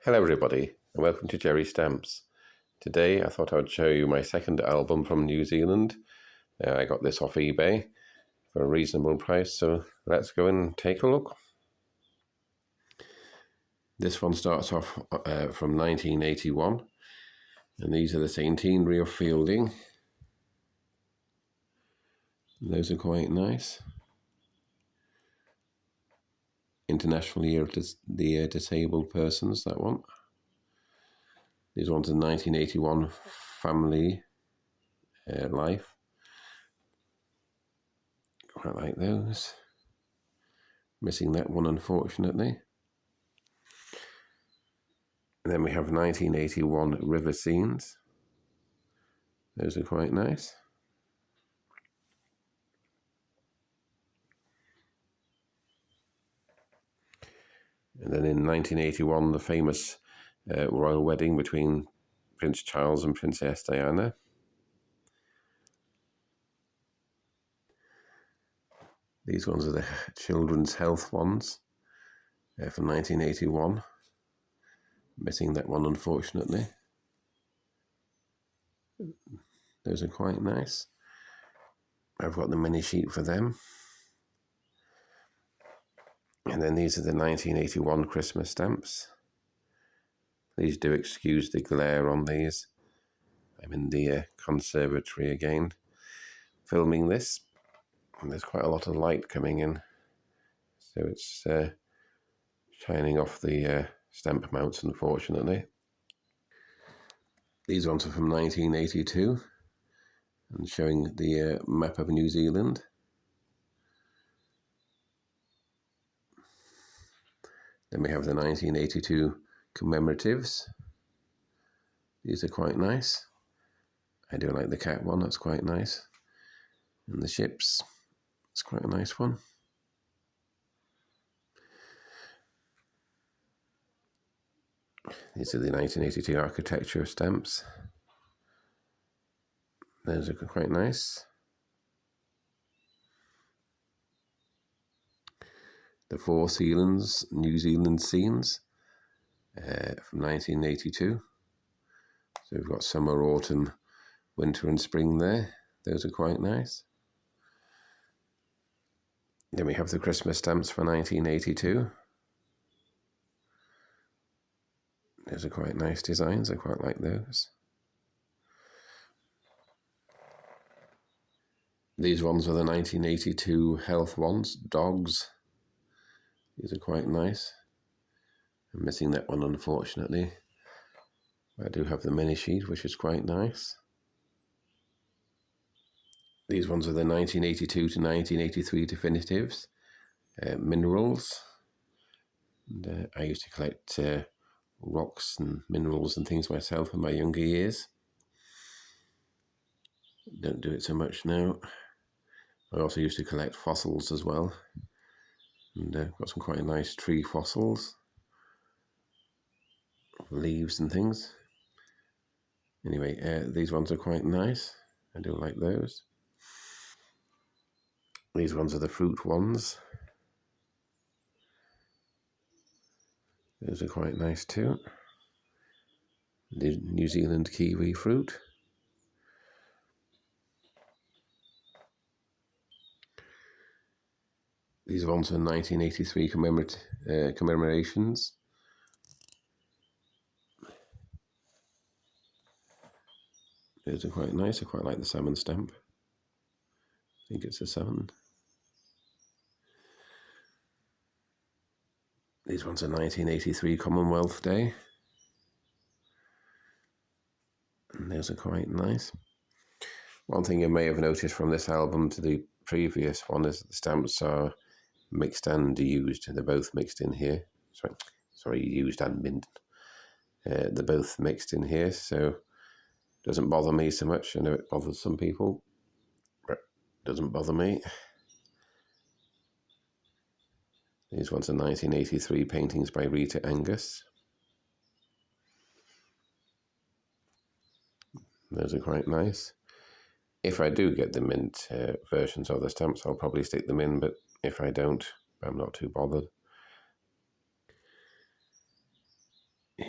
Hello everybody and welcome to Jerry Stamps. Today I thought I'd show you my second album from New Zealand. I got this off eBay for a reasonable price, so let's go and take a look. This one starts off from 1981, and these are the Centenary of Fielding. Those are quite nice. International Year of the Disabled Persons, that one. These ones are 1981 Family Life. Quite like those. Missing that one, unfortunately. And then we have 1981 River Scenes. Those are quite nice. And then in 1981, the famous royal wedding between Prince Charles and Princess Diana. These ones are the children's health ones from 1981. Missing that one, unfortunately. Those are quite nice. I've got the mini sheet for them. And then these are the 1981 Christmas stamps. Please do excuse the glare on these. I'm in the conservatory again, filming this. And there's quite a lot of light coming in. So it's shining off the stamp mounts, unfortunately. These ones are from 1982 and showing the map of New Zealand. Then we have the 1982 commemoratives. These are quite nice. I do like the cat one, that's quite nice. And the ships, it's quite a nice one. These are the 1982 architecture stamps. Those are quite nice. The Four Seasons New Zealand scenes from 1982. So we've got summer, autumn, winter and spring there. Those are quite nice. Then we have the Christmas stamps for 1982. Those are quite nice designs, I quite like those. These ones are the 1982 health ones, dogs. These are quite nice. I'm missing that one, unfortunately. I do have the mini sheet, which is quite nice. These ones are the 1982 to 1983 definitives, minerals. And, I used to collect rocks and minerals and things myself in my younger years. Don't do it so much now. I also used to collect fossils as well. And got some quite nice tree fossils, leaves and things. Anyway, these ones are quite nice. I do like those. These ones are the fruit ones. Those are quite nice too. The New Zealand kiwi fruit. These ones are 1983 commemorations. Those are quite nice. I quite like the salmon stamp. I think it's a 7. These ones are 1983 Commonwealth Day. And those are quite nice. One thing you may have noticed from this album to the previous one is that the stamps are mixed and used. They're both mixed in here. Sorry, used and mint. They're both mixed in here, so it doesn't bother me so much. I know it bothers some people, but it doesn't bother me. These ones are 1983 paintings by Rita Angus. Those are quite nice. If I do get the mint versions of the stamps, I'll probably stick them in, but if I don't, I'm not too bothered.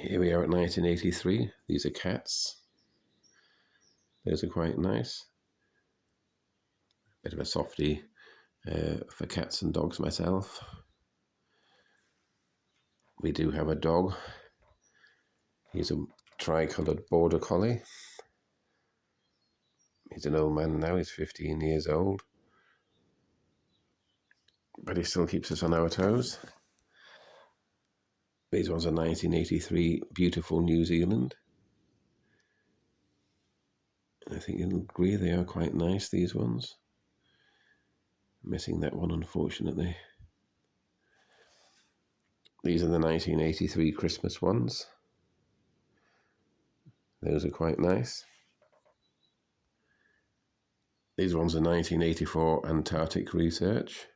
Here we are at 1983. These are cats. Those are quite nice. Bit of a softie for cats and dogs myself. We do have a dog. He's a tri-coloured border collie. He's an old man now, he's 15 years old. But he still keeps us on our toes. These ones are 1983 Beautiful New Zealand. I think you'll agree they are quite nice, these ones. Missing that one, unfortunately. These are the 1983 Christmas ones. Those are quite nice. These ones are 1984 Antarctic Research.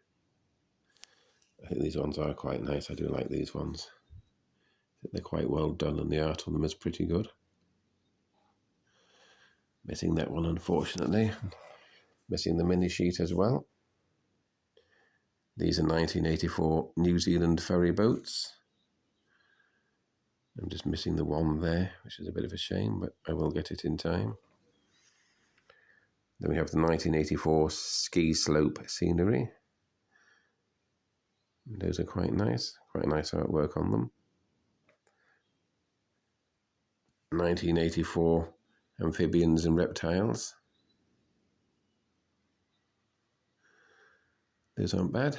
I think these ones are quite nice. I do like these ones. I think they're quite well done and the art on them is pretty good. Missing that one, unfortunately. Missing the mini sheet as well. These are 1984 New Zealand ferry boats. I'm just missing the one there, which is a bit of a shame, but I will get it in time. Then we have the 1984 ski slope scenery. Those are quite nice artwork on them. 1984 amphibians and reptiles. Those aren't bad.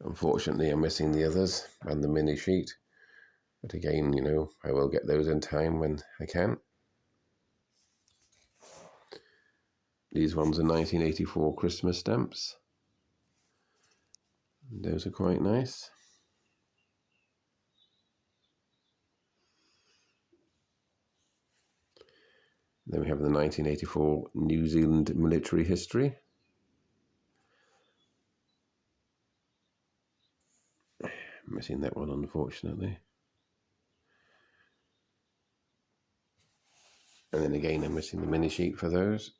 Unfortunately, I'm missing the others and the mini sheet. But again, you know, I will get those in time when I can. These ones are 1984 Christmas stamps. Those are quite nice. Then we have the 1984 New Zealand military history. Missing that one, unfortunately. And then again, I'm missing the mini sheet for those.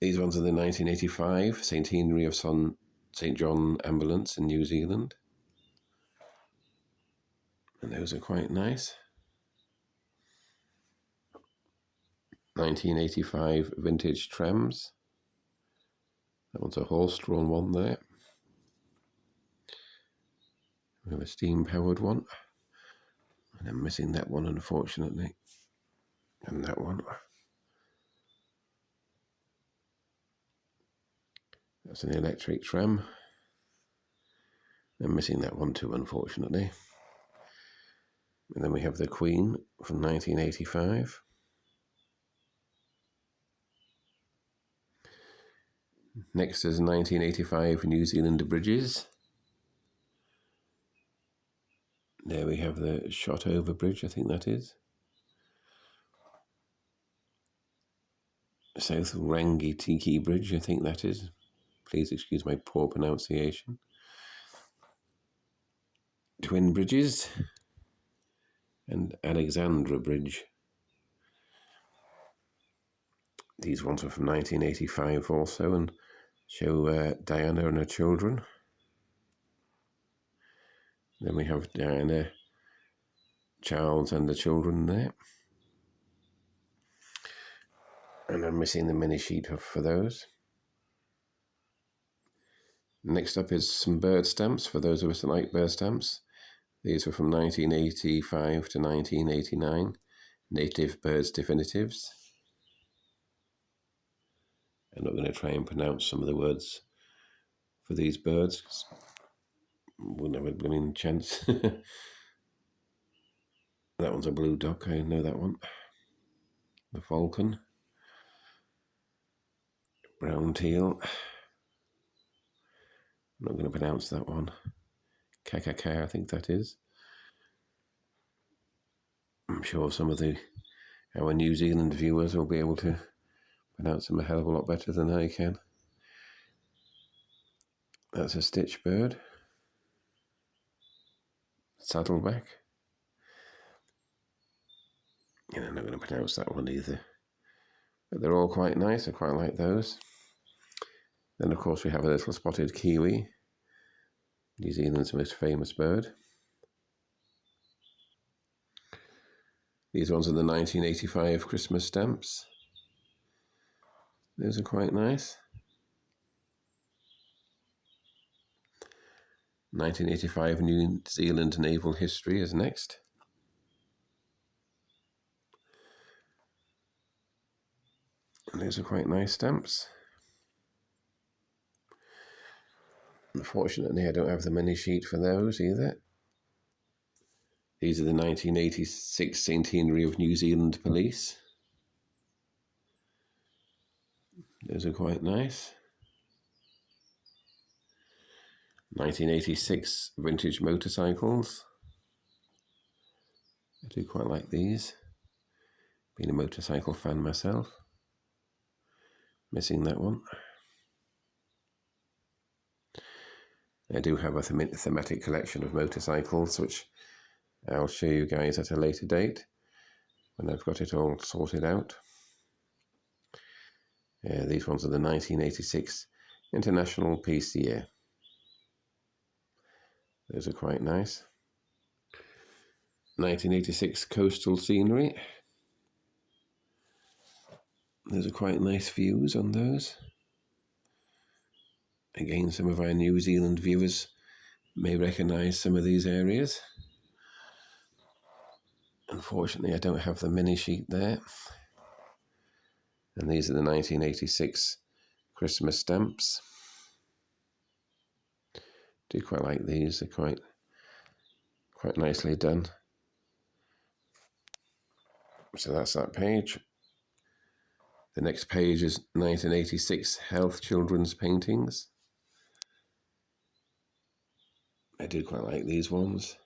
These ones are the 1985 St Henry of St John Ambulance in New Zealand. And those are quite nice. 1985 vintage trams. That one's a horse-drawn one there. We have a steam-powered one. And I'm missing that one, unfortunately. And that one. That's an electric tram. I'm missing that one too, unfortunately. And then we have the Queen from 1985. Next is 1985 New Zealand bridges. There we have the Shotover Bridge, I think that is. South Rangitiki Bridge, I think that is. Please excuse my poor pronunciation. Twin Bridges and Alexandra Bridge. These ones are from 1985 also and show Diana and her children. Then we have Diana, Charles and the children there. And I'm missing the mini sheet for those. Next up is some bird stamps for those of us that like bird stamps. These are from 1985 to 1989, Native Birds Definitives. I'm not going to try and pronounce some of the words for these birds, because wouldn't have a blooming chance. That one's a blue duck, I know that one. The falcon. Brown teal. I'm not going to pronounce that one. Kakaka, I think that is. I'm sure some of our New Zealand viewers will be able to pronounce them a hell of a lot better than I can. That's a stitch bird. Saddleback. And I'm not going to pronounce that one either. But they're all quite nice. I quite like those. Then, of course, we have a little spotted kiwi. New Zealand's most famous bird. These ones are the 1985 Christmas stamps. Those are quite nice. 1985 New Zealand naval history is next. And those are quite nice stamps. Unfortunately, I don't have the mini sheet for those either. These are the 1986 Centenary of New Zealand Police. Those are quite nice. 1986 vintage motorcycles. I do quite like these. Being a motorcycle fan myself. Missing that one. I do have a thematic collection of motorcycles, which I'll show you guys at a later date when I've got it all sorted out. These ones are the 1986 International Peace Year. Those are quite nice. 1986 Coastal Scenery. Those are quite nice views on those. Again, some of our New Zealand viewers may recognise some of these areas. Unfortunately, I don't have the mini sheet there. And these are the 1986 Christmas stamps. Do quite like these. They're quite nicely done. So that's that page. The next page is 1986 Health Children's Paintings. I do quite like these ones.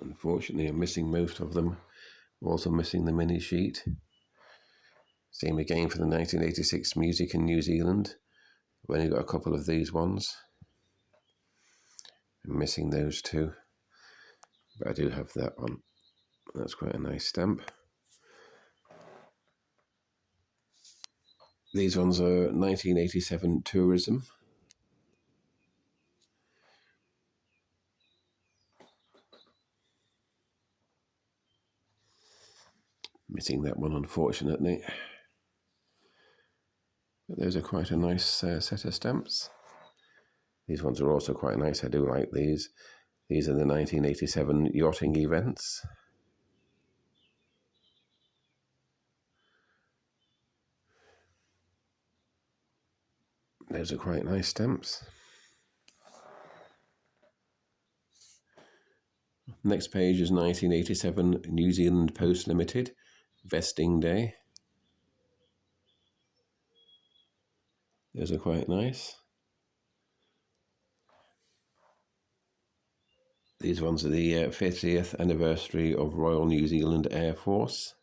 Unfortunately, I'm missing most of them. I'm also missing the mini sheet. Same again for the 1986 Music in New Zealand. I've only got a couple of these ones. I'm missing those two. But I do have that one. That's quite a nice stamp. These ones are 1987 Tourism. Missing that one, unfortunately. But those are quite a nice set of stamps. These ones are also quite nice. I do like these. These are the 1987 yachting events. Those are quite nice stamps. Next page is 1987 New Zealand Post Limited Vesting Day. Those are quite nice. These ones are the 50th anniversary of Royal New Zealand Air Force.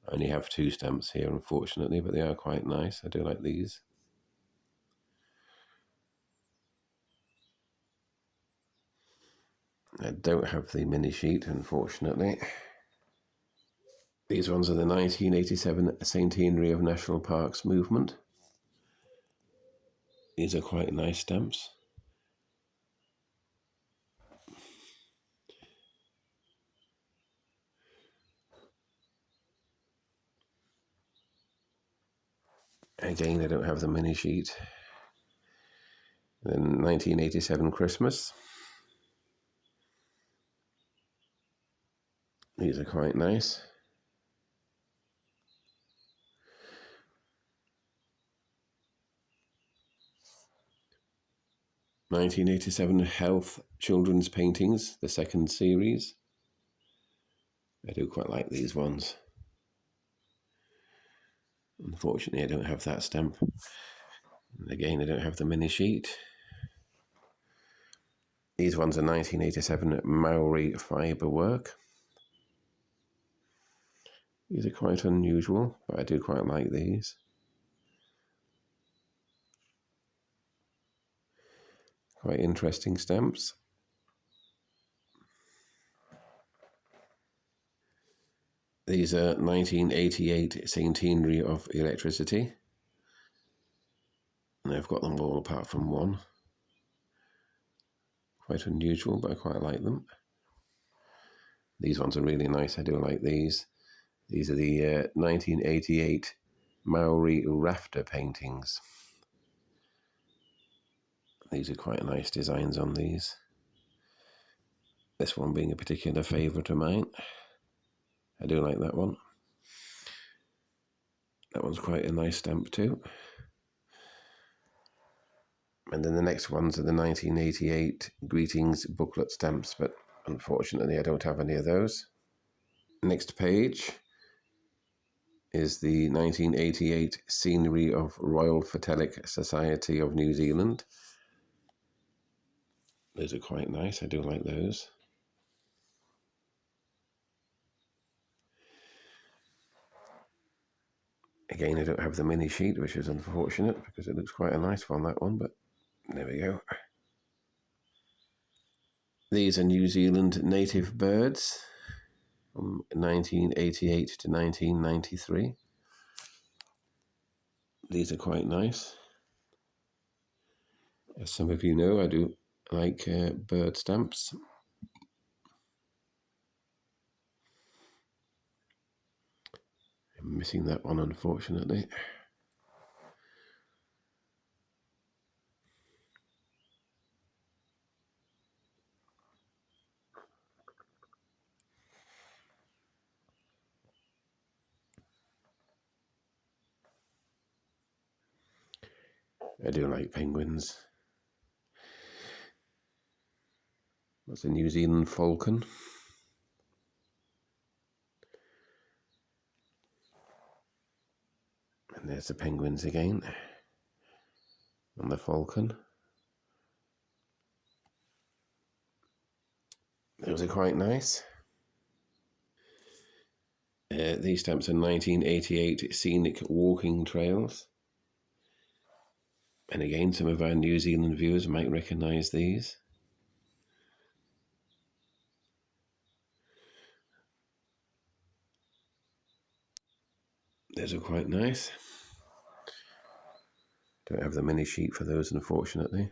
I only have two stamps here, unfortunately, but they are quite nice. I do like these. I don't have the mini sheet, unfortunately. These ones are the 1987 Centenary of National Parks movement. These are quite nice stamps. Again, I don't have the mini sheet. Then 1987 Christmas. These are quite nice. '87 Health Children's Paintings, the second series. I do quite like these ones. Unfortunately, I don't have that stamp. And again, I don't have the mini sheet. These ones are 1987 Maori fibre work. These are quite unusual, but I do quite like these. Quite interesting stamps. These are 1988 Centenary of Electricity. And I've got them all apart from one. Quite unusual, but I quite like them. These ones are really nice. I do like these. These are the 1988 Maori rafter paintings. These are quite nice designs on these. This one being a particular favourite of mine. I do like that one. That one's quite a nice stamp too. And then the next ones are the 1988 Greetings booklet stamps, but unfortunately I don't have any of those. Next page is the 1988 Scenery of Royal Philatelic Society of New Zealand. Those are quite nice, I do like those. Again, I don't have the mini sheet, which is unfortunate because it looks quite a nice one, that one, but there we go. These are New Zealand native birds from 1988 to 1993. These are quite nice. As some of you know, I do like bird stamps. I'm missing that one, unfortunately. I do like penguins. That's a New Zealand falcon. And there's the penguins again. And the falcon. Those are quite nice. These stamps are 1988 Scenic Walking Trails. And again, some of our New Zealand viewers might recognise these. Those are quite nice. Don't have the mini sheet for those, unfortunately.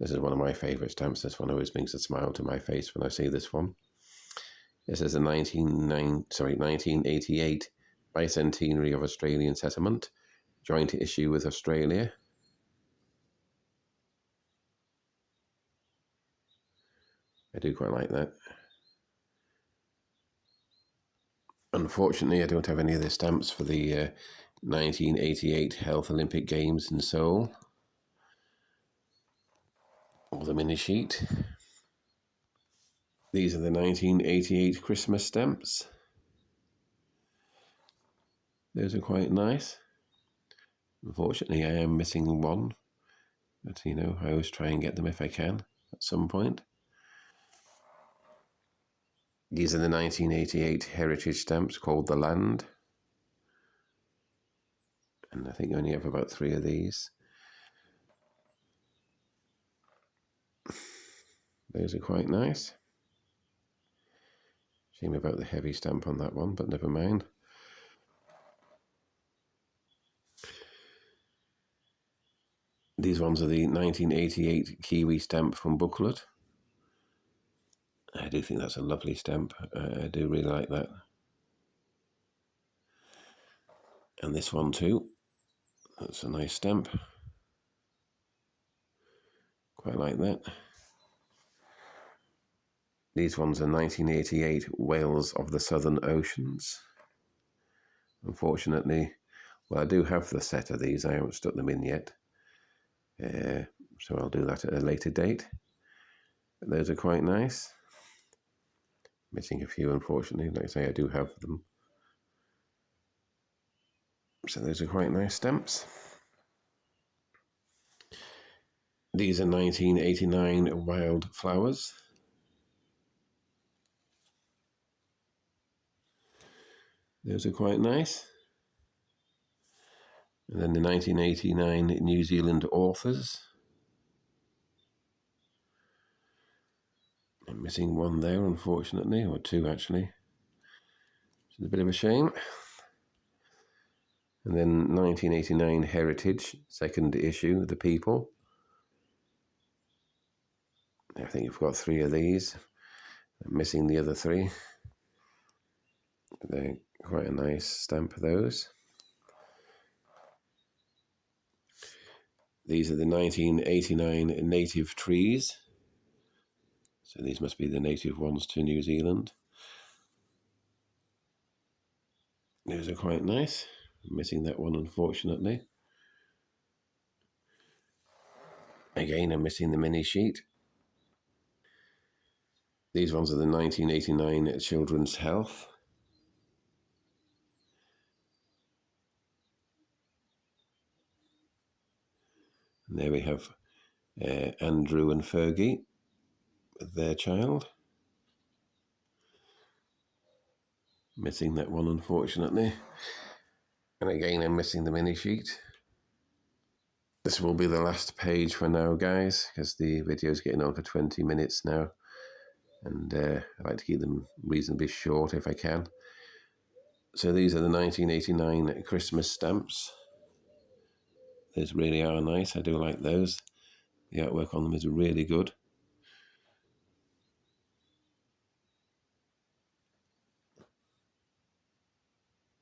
This is one of my favourite stamps. This one always brings a smile to my face when I see this one. This is a 1988 Bicentenary of Australian Settlement, joint issue with Australia. I do quite like that. Unfortunately, I don't have any of the stamps for the 1988 Health Olympic Games in Seoul, or the mini sheet. These are the 1988 Christmas stamps. Those are quite nice. Unfortunately, I am missing one, but you know, I always try and get them if I can at some point. These are the 1988 heritage stamps called The Land. And I think I only have about 3 of these. Those are quite nice. Shame about the heavy stamp on that one, but never mind. These ones are the 1988 Kiwi stamp from Booklet. I do think that's a lovely stamp. I do really like that. And this one too. That's a nice stamp. Quite like that. These ones are 1988 Whales of the Southern Oceans. Unfortunately, well, I do have the set of these. I haven't stuck them in yet. So I'll do that at a later date. But those are quite nice. Missing a few, unfortunately. Like I say, I do have them. So those are quite nice stamps. These are 1989 Wild Flowers. Those are quite nice. And then the 1989 New Zealand Authors. I'm missing one there, unfortunately, or 2 actually. Which is a bit of a shame. And then 1989 Heritage, second issue, The People. I think you've got 3 of these. I'm missing the other 3. They're quite a nice stamp of those. These are the 1989 native trees. So these must be the native ones to New Zealand. Those are quite nice. I'm missing that one, unfortunately. Again, I'm missing the mini sheet. These ones are the 1989 Children's Health. And there we have Andrew and Fergie with their child. Missing that one, unfortunately. And again, I'm missing the mini sheet. This will be the last page for now, guys, because the video is getting on for 20 minutes now. And I like to keep them reasonably short if I can. So these are the 1989 Christmas stamps. Those really are nice. I do like those. The artwork on them is really good.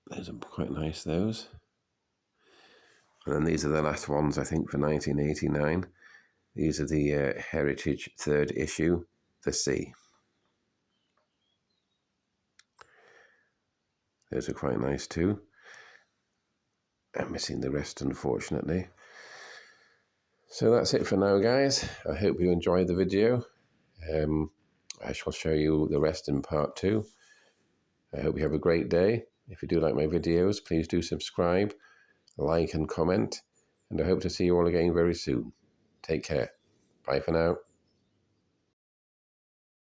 Those are quite nice, those. And then these are the last ones, I think, for 1989. These are the Heritage 3rd issue, The Sea. Those are quite nice too. I'm missing the rest, unfortunately. So that's it for now, guys. I hope you enjoyed the video. I shall show you the rest in part 2. I hope you have a great day. If you do like my videos, please do subscribe, like and comment. And I hope to see you all again very soon. Take care. Bye for now.